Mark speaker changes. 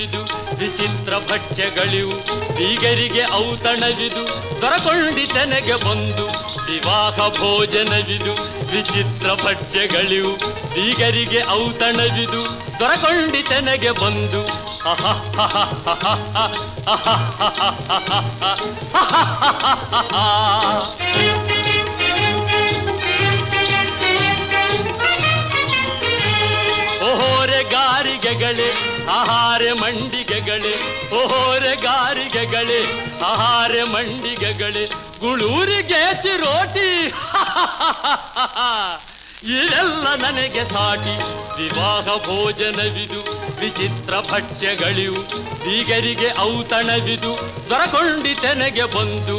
Speaker 1: ಔತಣವಿದು ವಿಚಿತ್ರ ಭಕ್ಷ್ಯಗಳಿವು ಬೀಗರಿಗೆ ಔತಣವಿದು ದೊರಕೊಂಡಿತನೆಗೆ ಬಂದು ವಿವಾಹ ಭೋಜನವಿದು ವಿಚಿತ್ರ ಭಕ್ಷ್ಯಗಳಿವು ಬೀಗರಿಗೆ ಔತಣವಿದು ದೊರಕೊಂಡಿತನೆಗೆ ಬಂದು ಓಹೋರೆ ಗಾರಿಗೆಗಳೇ ಆಹಾರ ಮಂಡಿಗೆಗಳೇ ಓಹೋರೆ ಗಾರಿಗೆಗಳೇ ಆಹಾರ ಮಂಡಿಗೆಗಳೇ ಗುಳೂರಿಗೆ ಚಿರೋಟಿ ಇದೆಲ್ಲ ನನಗೆ ಸಾಟಿ ವಿವಾಹ ಭೋಜನವಿದು ವಿಚಿತ್ರ ಭಕ್ಷ್ಯಗಳಿವು ಬೀಗರಿಗೆ ಔತಣವಿದು ದೊರಕೊಂಡಿತೆನೆಗೆ ಬಂದು